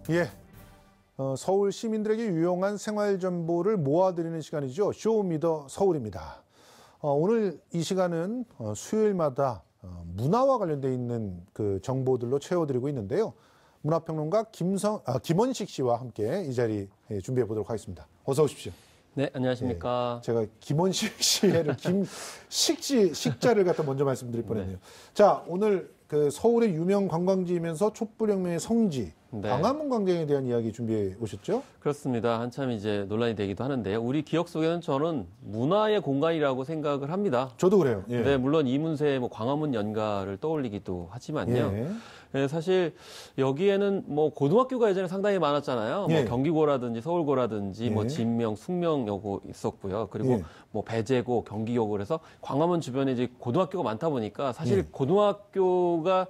예, 서울 시민들에게 유용한 생활 정보를 모아드리는 시간이죠. 쇼미더 서울입니다. 오늘 이 시간은 수요일마다 문화와 관련되어 있는 그 정보들로 채워드리고 있는데요. 문화평론가 김원식 씨와 함께 이 자리 준비해 보도록 하겠습니다. 어서 오십시오. 네, 안녕하십니까. 예, 제가 김원식 씨를 식자를 갖다 먼저 말씀드릴 뻔했네요. 네. 자, 오늘 그 서울의 유명 관광지이면서 촛불혁명의 성지, 네. 광화문 광장에 대한 이야기 준비해 오셨죠? 그렇습니다. 한참 이제 논란이 되기도 하는데요. 우리 기억 속에는 저는 문화의 공간이라고 생각을 합니다. 저도 그래요. 예. 네, 물론 이문세 광화문 연가를 떠올리기도 하지만요. 예. 네, 사실 여기에는 뭐 고등학교가 예전에 상당히 많았잖아요. 예. 뭐 경기고라든지 서울고라든지 예. 뭐 진명, 숙명여고 있었고요. 그리고 예. 뭐 배제고, 경기여고 그래서 광화문 주변에 이제 고등학교가 많다 보니까 사실 예. 고등학교가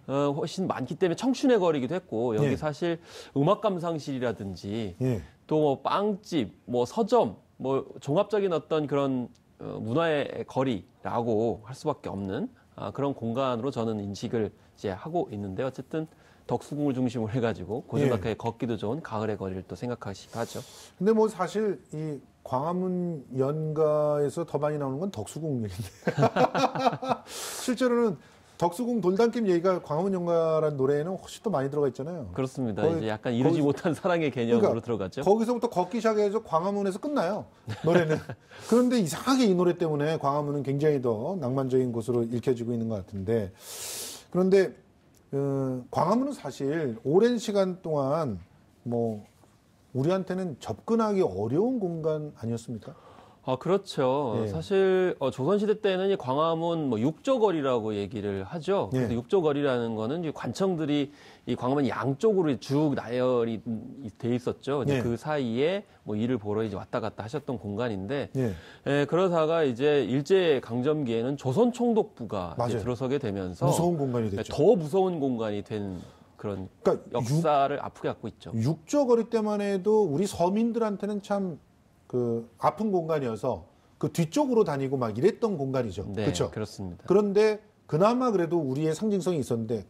훨씬 많기 때문에 청춘의 거리기도 했고 여기 예. 사실 음악 감상실이라든지 예. 또 뭐 빵집, 뭐 서점, 뭐 종합적인 어떤 그런 문화의 거리라고 할 수밖에 없는 그런 공간으로 저는 인식을 이제 하고 있는데 어쨌든 덕수궁을 중심으로 해가지고 고즈넉하게 예. 걷기도 좋은 가을의 거리를 또 생각하시기도 하죠. 근데 뭐 사실 이 광화문 연가에서 더 많이 나오는 건 덕수궁 얘기인데 실제로는 덕수궁 돌담길 얘기가 광화문 연가라는 노래에는 훨씬 더 많이 들어가 있잖아요. 그렇습니다. 이제 약간 이루지 못한 사랑의 개념으로 그러니까 들어갔죠. 거기서부터 걷기 시작해서 광화문에서 끝나요. 노래는. 그런데 이상하게 이 노래 때문에 광화문은 굉장히 더 낭만적인 곳으로 읽혀지고 있는 것 같은데 그런데 광화문은 사실 오랜 시간 동안 뭐 우리한테는 접근하기 어려운 공간 아니었습니까? 그렇죠. 예. 사실 조선시대 때는 이 광화문 뭐 육조거리라고 얘기를 하죠. 그래서 예. 육조거리라는 거는 이제 관청들이 이 광화문 양쪽으로 쭉 나열이 돼 있었죠. 이제 예. 그 사이에 뭐 일을 보러 이제 왔다 갔다 하셨던 공간인데, 예. 그러다가 이제 일제 강점기에는 조선 총독부가 이제 들어서게 되면서 무서운 공간이 됐죠. 더 무서운 공간이 된 그런 그러니까 역사를 아프게 갖고 있죠. 육조거리 때만 해도 우리 서민들한테는 참 그 아픈 공간이어서 그 뒤쪽으로 다니고 막 이랬던 공간이죠. 네, 그렇죠. 그렇습니다. 그런데 그나마 그래도 우리의 상징성이 있었는데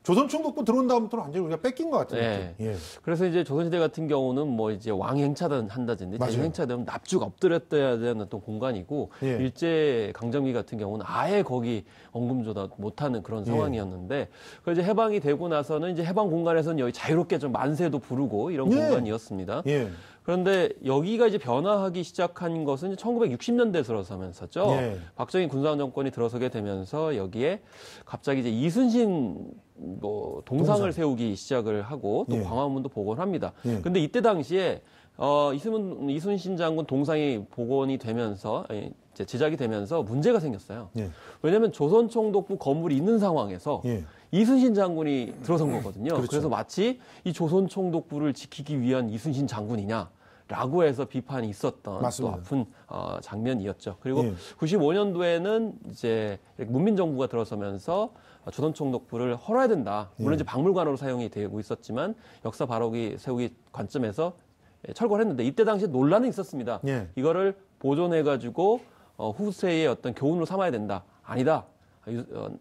조선 총독부 들어온 다음부터는 완전히 우리가 뺏긴 것 같은 네. 느낌. 예. 그래서 이제 조선시대 같은 경우는 뭐 이제 왕행차든 한다든지 대행차 되면 납주가 엎드렸어야 되는 어떤 공간이고 예. 일제 강점기 같은 경우는 아예 거기 언금조다 못하는 그런 상황이었는데 그래서 이제 해방이 되고 나서는 이제 해방 공간에서는 여기 자유롭게 좀 만세도 부르고 이런 예. 공간이었습니다. 예. 그런데 여기가 이제 변화하기 시작한 것은 이제 1960년대 들어서면서죠. 예. 박정희 군사원 정권이 들어서게 되면서 여기에 갑자기 이제 이순신 뭐 동상을 세우기 시작을 하고 또 예. 광화문도 복원합니다. 예. 근데 이때 당시에 이순신 장군 동상이 복원이 되면서 이제 제작이 되면서 문제가 생겼어요. 예. 왜냐하면 조선 총독부 건물이 있는 상황에서 예. 이순신 장군이 들어선 거거든요. 그렇죠. 그래서 마치 이 조선 총독부를 지키기 위한 이순신 장군이냐라고 해서 비판이 있었던 맞습니다. 또 아픈 장면이었죠. 그리고 95년도에는 이제 문민정부가 들어서면서 조선 총독부를 헐어야 된다. 물론 이제 박물관으로 사용이 되고 있었지만 역사 바로기 세우기 관점에서 철거를 했는데 이때 당시에 논란이 있었습니다. 이거를 보존해가지고 후세의 어떤 교훈으로 삼아야 된다. 아니다.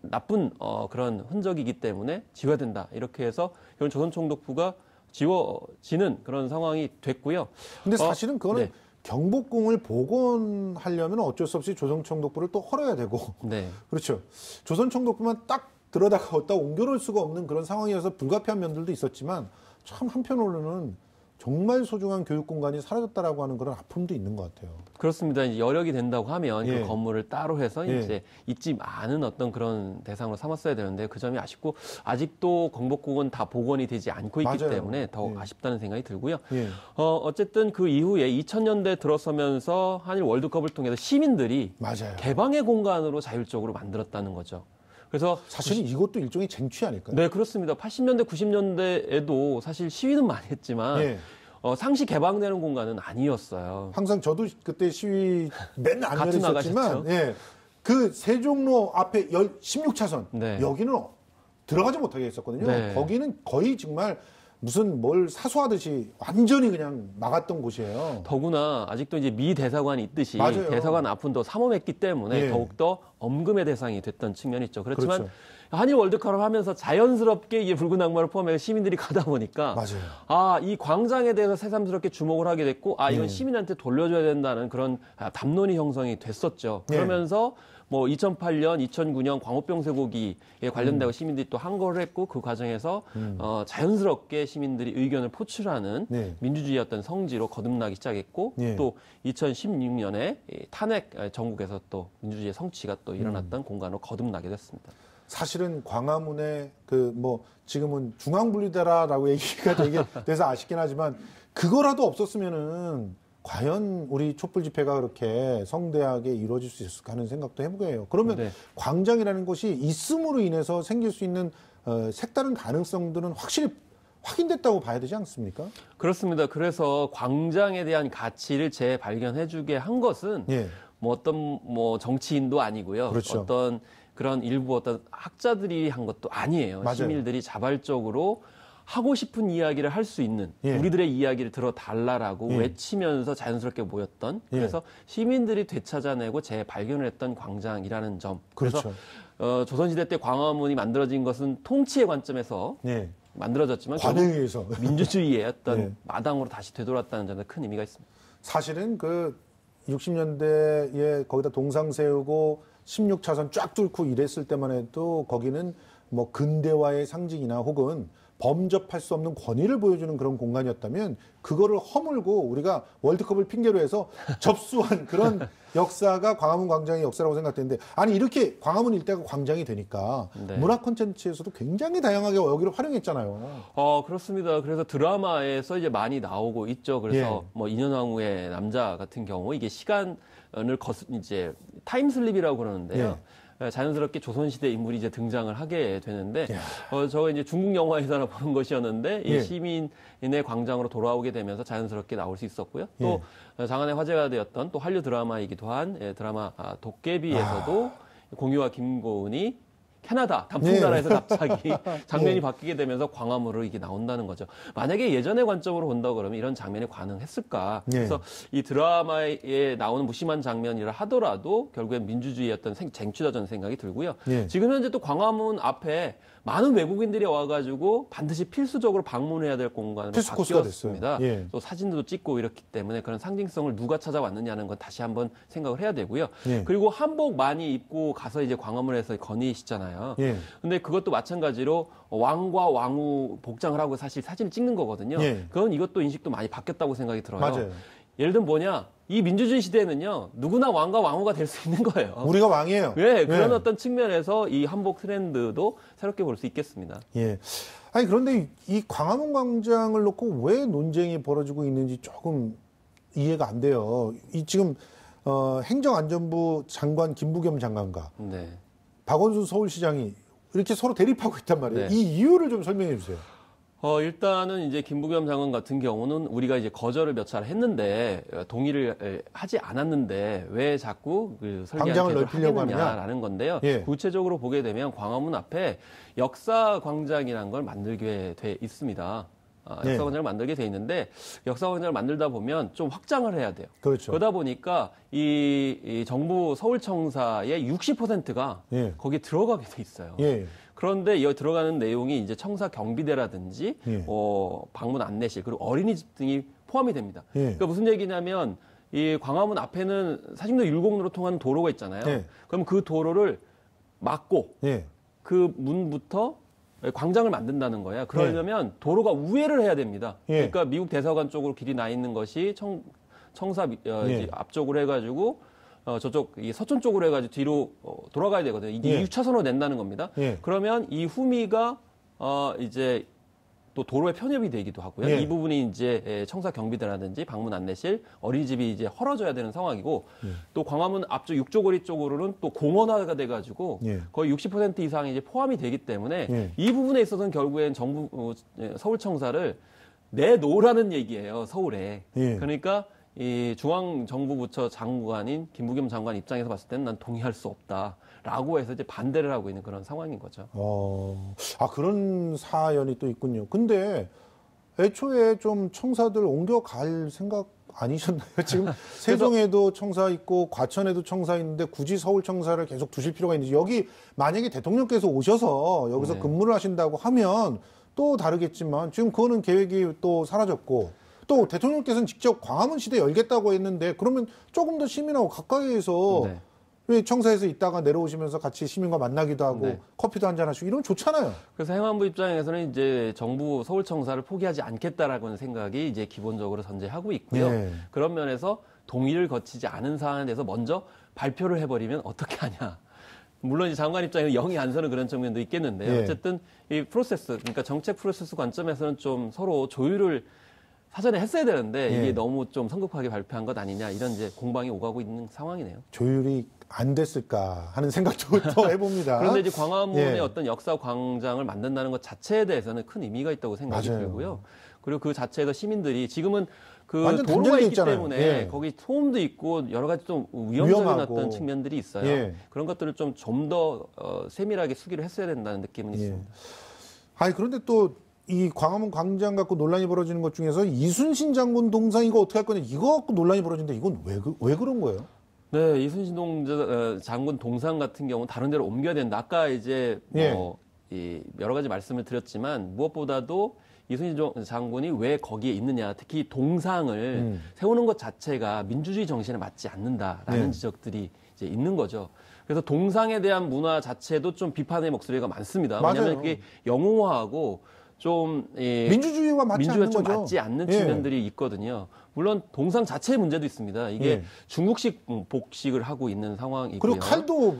나쁜 그런 흔적이기 때문에 지워야 된다. 이렇게 해서 결국 조선 총독부가 지워지는 그런 상황이 됐고요. 근데 사실은 그거는 네. 경복궁을 복원하려면 어쩔 수 없이 조선 총독부를 또 헐어야 되고. 네. 그렇죠. 조선 총독부만 딱 들어다가 어디다 옮겨놓을 수가 없는 그런 상황이어서 불가피한 면들도 있었지만 참 한편으로는 정말 소중한 교육 공간이 사라졌다라고 하는 그런 아픔도 있는 것 같아요. 그렇습니다. 이제 여력이 된다고 하면 그 건물을 따로 해서 이제 잊지 않은 어떤 그런 대상으로 삼았어야 되는데 그 점이 아쉽고 아직도 경복궁은 다 복원이 되지 않고 있기 맞아요. 때문에 더 아쉽다는 생각이 들고요. 어쨌든 그 이후에 2000년대 들어서면서 한일 월드컵을 통해서 시민들이 맞아요. 개방의 공간으로 자율적으로 만들었다는 거죠. 그래서 사실은 이것도 일종의 쟁취 아닐까요? 네, 그렇습니다. 80년대, 90년대에도 사실 시위는 많이 했지만 상시 개방되는 공간은 아니었어요. 항상 저도 그때 시위 맨날 안 열었었지만 그 세종로 앞에 16차선 여기는 들어가지 못하게 했었거든요. 거기는 거의 정말 무슨 뭘 사수하듯이 완전히 그냥 막았던 곳이에요. 더구나 아직도 이제 미 대사관이 있듯이 맞아요. 대사관 앞은 더 삼엄했기 때문에 예. 더욱더 엄금의 대상이 됐던 측면이 있죠. 그렇지만 그렇죠. 한일 월드컵을 하면서 자연스럽게 이게 붉은 악마를 포함해서 시민들이 가다 보니까 맞아요. 이 광장에 대해서 새삼스럽게 주목을 하게 됐고 이건 예. 시민한테 돌려줘야 된다는 그런 담론이 형성이 됐었죠. 예. 그러면서 뭐 2008년, 2009년 광우병 쇠고기에 관련되고 시민들이 또 항거를 했고 그 과정에서 자연스럽게 시민들이 의견을 포출하는 네. 민주주의의 어떤 성지로 거듭나기 시작했고 예. 또 2016년에 탄핵 전국에서 또 민주주의의 성취가 또 일어났던 공간으로 거듭나게 됐습니다. 사실은 광화문에 지금은 중앙분리대라라고 얘기가 되게 돼서 아쉽긴 하지만 그거라도 없었으면은 과연 우리 촛불 집회가 그렇게 성대하게 이루어질 수 있을까 하는 생각도 해보게 해요. 그러면 네. 광장이라는 것이 있음으로 인해서 생길 수 있는 색다른 가능성들은 확실히 확인됐다고 봐야 되지 않습니까? 그렇습니다. 그래서 광장에 대한 가치를 재발견해주게 한 것은 예. 어떤 정치인도 아니고요. 그렇죠. 어떤 그런 일부 어떤 학자들이 한 것도 아니에요. 맞아요. 시민들이 자발적으로 하고 싶은 이야기를 할 수 있는 예. 우리들의 이야기를 들어달라라고 예. 외치면서 자연스럽게 모였던 그래서 시민들이 되찾아내고 재발견을 했던 광장이라는 점. 그렇죠. 그래서 조선시대 때 광화문이 만들어진 것은 통치의 관점에서 예. 만들어졌지만 관에 의해서 민주주의의 어떤 예. 마당으로 다시 되돌았다는 점에 큰 의미가 있습니다. 사실은 그 60년대에 거기다 동상 세우고 16차선 쫙 뚫고 이랬을 때만 해도 거기는 뭐 근대화의 상징이나 혹은 범접할 수 없는 권위를 보여주는 그런 공간이었다면 그거를 허물고 우리가 월드컵을 핑계로 해서 접수한 그런 역사가 광화문 광장의 역사라고 생각되는데 아니 이렇게 광화문 일대가 광장이 되니까 네. 문화 콘텐츠에서도 굉장히 다양하게 여기를 활용했잖아요. 그렇습니다. 그래서 드라마에서 이제 많이 나오고 있죠. 그래서 뭐 인현왕후의 남자 같은 경우 이게 시간을 이제 타임슬립이라고 그러는데요. 자연스럽게 조선시대 인물이 이제 등장을 하게 되는데, 저거 이제 중국 영화에서나 보는 것이었는데, 이 시민의 광장으로 돌아오게 되면서 자연스럽게 나올 수 있었고요. 또, 장안의 화제가 되었던 또 한류 드라마이기도 한 드라마 도깨비에서도 공유와 김고은이 캐나다 단풍나라에서 갑자기 장면이 바뀌게 되면서 광화문으로 이게 나온다는 거죠. 만약에 예전의 관점으로 본다 그러면 이런 장면이 가능했을까? 그래서 이 드라마에 나오는 무심한 장면이라 하더라도 결국엔 민주주의의 어떤 쟁취다 저는 생각이 들고요. 지금 현재 또 광화문 앞에 많은 외국인들이 와가지고 반드시 필수적으로 방문해야 될 공간으로 바뀌었습니다. 또 사진도 찍고 이렇기 때문에 그런 상징성을 누가 찾아왔느냐는 건 다시 한번 생각을 해야 되고요. 그리고 한복 많이 입고 가서 이제 광화문에서 거니시잖아요. 근데 그것도 마찬가지로 왕과 왕후 복장을 하고 사실 사진을 찍는 거거든요. 그건 이것도 인식도 많이 바뀌었다고 생각이 들어요. 맞아요. 예를 들면 뭐냐? 이 민주주의 시대에는요, 누구나 왕과 왕후가 될 수 있는 거예요. 우리가 왕이에요. 그런 어떤 측면에서 이 한복 트렌드도 새롭게 볼 수 있겠습니다. 아니, 그런데 이 광화문 광장을 놓고 왜 논쟁이 벌어지고 있는지 조금 이해가 안 돼요. 지금, 행정안전부 장관 김부겸 장관과 박원순 서울시장이 이렇게 서로 대립하고 있단 말이에요. 이 이유를 좀 설명해 주세요. 일단은 이제 김부겸 장관 같은 경우는 우리가 이제 거절을 몇 차례 했는데 동의를 하지 않았는데 왜 자꾸 그 설계한 개를 하겠느냐라는 건데요. 구체적으로 보게 되면 광화문 앞에 역사 광장이라는 걸 만들게 돼 있습니다. 역사 광장을 만들게 돼 있는데 역사 광장을 만들다 보면 좀 확장을 해야 돼요. 그렇죠. 그러다 보니까 이 정부 서울청사의 60%가 거기에 들어가게 돼 있어요. 그런데 여기 들어가는 내용이 이제 청사 경비대라든지 방문 안내실 그리고 어린이집 등이 포함이 됩니다. 그러니까 무슨 얘기냐면 이 광화문 앞에는 사직로 1공로로 통하는 도로가 있잖아요. 그럼 그 도로를 막고 그 문부터 광장을 만든다는 거예요. 그러려면 도로가 우회를 해야 됩니다. 그러니까 미국 대사관 쪽으로 길이 나 있는 것이 청사 앞쪽으로 해가지고 저쪽 이 서촌 쪽으로 해가지고 뒤로 돌아가야 되거든요. 이게 6차선으로 낸다는 겁니다. 그러면 이 후미가 이제 또 도로에 편협이 되기도 하고요. 이 부분이 이제 청사 경비대라든지 방문 안내실, 어린이집이 이제 헐어져야 되는 상황이고 또 광화문 앞쪽 육조거리 쪽으로는 또 공원화가 돼가지고 거의 60% 이상이 이제 포함이 되기 때문에 이 부분에 있어서는 결국엔 정부 서울청사를 내놓으라는 얘기예요. 서울에. 그러니까 이 중앙정부부처 장관인 김부겸 장관 입장에서 봤을 때는 난 동의할 수 없다라고 해서 이제 반대를 하고 있는 그런 상황인 거죠. 그런 사연이 또 있군요. 근데 애초에 좀 청사들 옮겨갈 생각 아니셨나요? 지금 세종에도 청사 있고 과천에도 청사 있는데 굳이 서울 청사를 계속 두실 필요가 있는지, 여기 만약에 대통령께서 오셔서 여기서 네. 근무를 하신다고 하면 또 다르겠지만 지금 그거는 계획이 또 사라졌고, 또 대통령께서는 직접 광화문 시대 열겠다고 했는데 그러면 조금 더 시민하고 가까이에서 네. 왜 청사에서 있다가 내려오시면서 같이 시민과 만나기도 하고 네. 커피도 한잔 하시고 이러면 좋잖아요. 그래서 행안부 입장에서는 이제 정부 서울청사를 포기하지 않겠다라고는 생각이 이제 기본적으로 전제하고 있고요. 네. 그런 면에서 동의를 거치지 않은 사안에 대해서 먼저 발표를 해버리면 어떻게 하냐. 물론 이제 장관 입장에는 영이 안 서는 그런 측면도 있겠는데요. 네. 어쨌든 이 프로세스, 그러니까 정책 프로세스 관점에서는 좀 서로 조율을 사전에 했어야 되는데 네. 이게 너무 좀 성급하게 발표한 것 아니냐, 이런 이제 공방이 오가고 있는 상황이네요. 조율이 안 됐을까 하는 생각도 또 해봅니다. 그런데 이제 광화문에 예. 어떤 역사 광장을 만든다는 것 자체에 대해서는 큰 의미가 있다고 생각이 맞아요. 들고요. 그리고 그 자체에서 시민들이 지금은 그 완전 도로가 단절돼 있기 있잖아요. 때문에 예. 거기 소음도 있고 여러 가지 좀 위험적인 위험하고. 어떤 측면들이 있어요. 예. 그런 것들을 좀 더 세밀하게 수기를 했어야 된다는 느낌은 예. 있습니다. 아니, 그런데 또 이 광화문 광장 갖고 논란이 벌어지는 것 중에서 이순신 장군 동상 이거 어떻게 할 거냐, 이거 갖고 논란이 벌어지는데 이건 왜 그런 거예요? 네, 이순신 장군 동상 같은 경우는 다른 데로 옮겨야 된다. 아까 이제 뭐 이 여러 가지 말씀을 드렸지만 무엇보다도 이순신 장군이 왜 거기에 있느냐, 특히 동상을 세우는 것 자체가 민주주의 정신에 맞지 않는다라는 네. 지적들이 이제 있는 거죠. 그래서 동상에 대한 문화 자체도 좀 비판의 목소리가 많습니다. 맞아요. 왜냐하면 그게 영웅화하고 좀 민주주의와 맞지 민주주의와 않는 좀 거죠. 맞지 않는 예. 측면들이 있거든요. 물론 동상 자체의 문제도 있습니다. 이게 예. 중국식 복식을 하고 있는 상황이고요. 그리고 칼도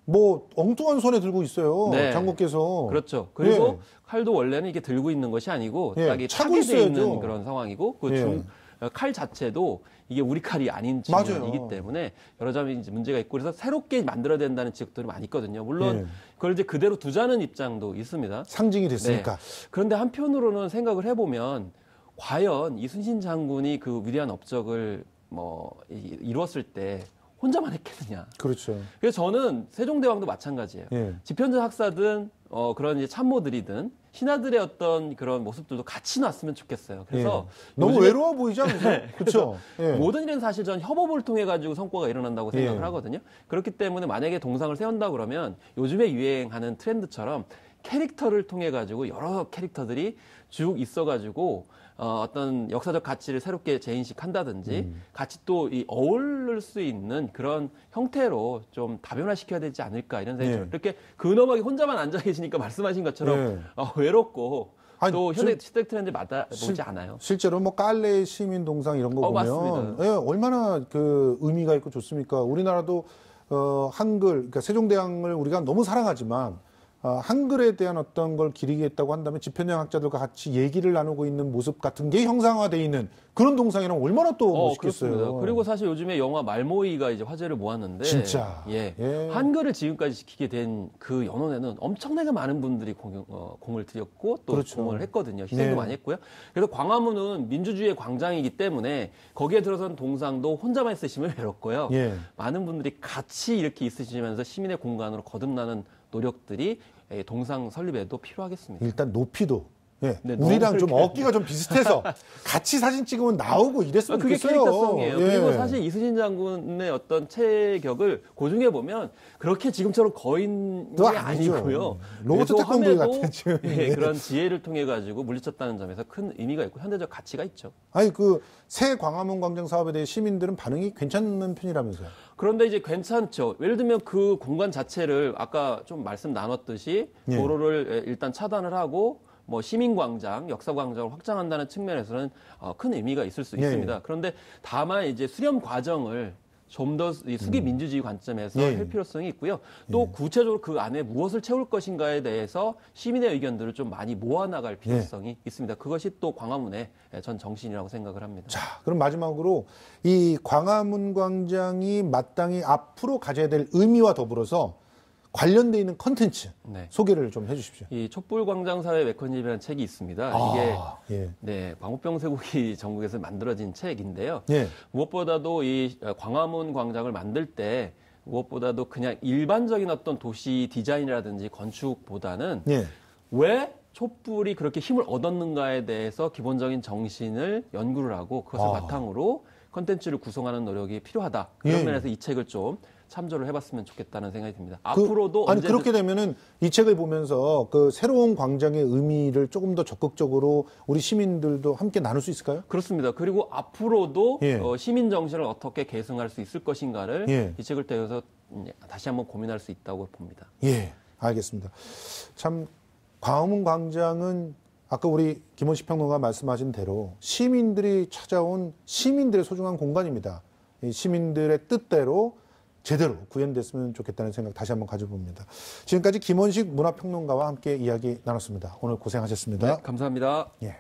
뭐 엉뚱한 손에 들고 있어요. 네. 장군께서. 그렇죠. 그리고 예. 칼도 원래는 이게 들고 있는 것이 아니고 예, 딱 차고 차게 돼 있어야죠. 있는 그런 상황이고 그 예. 칼 자체도 이게 우리 칼이 아닌 맞아요. 측면이기 때문에 여러 점이 이제 문제가 있고, 그래서 새롭게 만들어야 된다는 지적들이 많이 있거든요. 물론 예. 그걸 이제 그대로 두자는 입장도 있습니다. 상징이 됐으니까. 그런데 한편으로는 생각을 해보면 과연 이순신 장군이 그 위대한 업적을 이루었을 때 혼자만 했겠느냐. 그렇죠. 그래서 저는 세종대왕도 마찬가지예요. 예. 집현전 학사든 그런 이제 참모들이든 신하들의 어떤 그런 모습들도 같이 놨으면 좋겠어요. 그래서 너무 요즘에 외로워 보이지 않으세요? 그렇죠. 예. 모든 일은 사실 전 협업을 통해 가지고 성과가 일어난다고 생각을 예. 하거든요. 그렇기 때문에 만약에 동상을 세운다 그러면 요즘에 유행하는 트렌드처럼 캐릭터를 통해 가지고 여러 캐릭터들이 쭉 있어 가지고 어떤 역사적 가치를 새롭게 재인식한다든지 같이 또 이 어울릴 수 있는 그런 형태로 좀 다변화시켜야 되지 않을까, 이런 생각이 예. 들어요. 이렇게 근엄하게 혼자만 앉아 계시니까 말씀하신 것처럼 예. 외롭고 아니, 또 현대 시대 트렌드에 맞아보지 않아요. 실제로 뭐 깔레 시민 동상 이런 거 보면 맞습니다. 예, 얼마나 그 의미가 있고 좋습니까? 우리나라도 한글, 그러니까 세종대왕을 우리가 너무 사랑하지만 한글에 대한 어떤 걸 기리겠다고 한다면 집현전 학자들과 같이 얘기를 나누고 있는 모습 같은 게 형상화되어 있는 그런 동상이랑 얼마나 또 멋있겠어요. 그렇습니다. 그리고 사실 요즘에 영화 말모이가 이제 화제를 모았는데, 진짜. 예, 예. 한글을 지금까지 지키게 된 그 연원에는 엄청나게 많은 분들이 공을 들였고 또 그렇죠. 공을 했거든요. 희생도 네. 많이 했고요. 그래서 광화문은 민주주의의 광장이기 때문에 거기에 들어선 동상도 혼자만 있으시면 외롭고요. 예. 많은 분들이 같이 이렇게 있으시면서 시민의 공간으로 거듭나는 노력들이 동상 설립에도 필요하겠습니다. 일단 높이도 예. 네, 우리랑 너무 좀 그렇게 어깨가 좀 비슷해서 같이 사진 찍으면 나오고 이랬으면 그게 좋겠어요. 캐릭터성이에요. 예. 그리고 사실 이순신 장군의 어떤 체격을 고중해 보면 그렇게 지금처럼 거인이 그거 아니죠. 아니고요. 로버트 태권브이 그래도 같은 지금. 예, 그런 지혜를 통해 가지고 물리쳤다는 점에서 큰 의미가 있고 현대적 가치가 있죠. 아니 그 새 광화문 광장 사업에 대해 시민들은 반응이 괜찮은 편이라면서요. 그런데 이제 괜찮죠. 예를 들면 그 공간 자체를 아까 좀 말씀 나눴듯이 예. 도로를 일단 차단을 하고 뭐 시민광장, 역사광장을 확장한다는 측면에서는 큰 의미가 있을 수 예. 있습니다. 그런데 다만 이제 수렴 과정을 좀 더 수기 민주주의 관점에서 예. 할 필요성이 있고요. 또 구체적으로 그 안에 무엇을 채울 것인가에 대해서 시민의 의견들을 좀 많이 모아나갈 필요성이 있습니다. 그것이 또 광화문의 전 정신이라고 생각을 합니다. 자, 그럼 마지막으로 이 광화문 광장이 마땅히 앞으로 가져야 될 의미와 더불어서 관련돼 있는 컨텐츠 네. 소개를 좀 해주십시오. 이 촛불광장사회 메커니즘이라는 책이 있습니다. 이게 예. 네, 광우병 쇠고기 전국에서 만들어진 책인데요. 예. 무엇보다도 이 광화문 광장을 만들 때 무엇보다도 그냥 일반적인 어떤 도시 디자인이라든지 건축보다는 예. 왜 촛불이 그렇게 힘을 얻었는가에 대해서 기본적인 정신을 연구를 하고 그것을 바탕으로 컨텐츠를 구성하는 노력이 필요하다. 그런 면에서 이 책을 좀 참조를 해봤으면 좋겠다는 생각이 듭니다. 앞으로도 아니 그렇게 되면은 이 책을 보면서 그 새로운 광장의 의미를 조금 더 적극적으로 우리 시민들도 함께 나눌 수 있을까요? 그렇습니다. 그리고 앞으로도 시민 정신을 어떻게 계승할 수 있을 것인가를 이 책을 통해서 다시 한번 고민할 수 있다고 봅니다. 예, 알겠습니다. 참 광화문 광장은 아까 우리 김원식 평론가 말씀하신 대로 시민들이 찾아온 시민들의 소중한 공간입니다. 이 시민들의 뜻대로 제대로 구현됐으면 좋겠다는 생각 다시 한번 가져봅니다. 지금까지 김원식 문화평론가와 함께 이야기 나눴습니다. 오늘 고생하셨습니다. 네, 감사합니다. 예.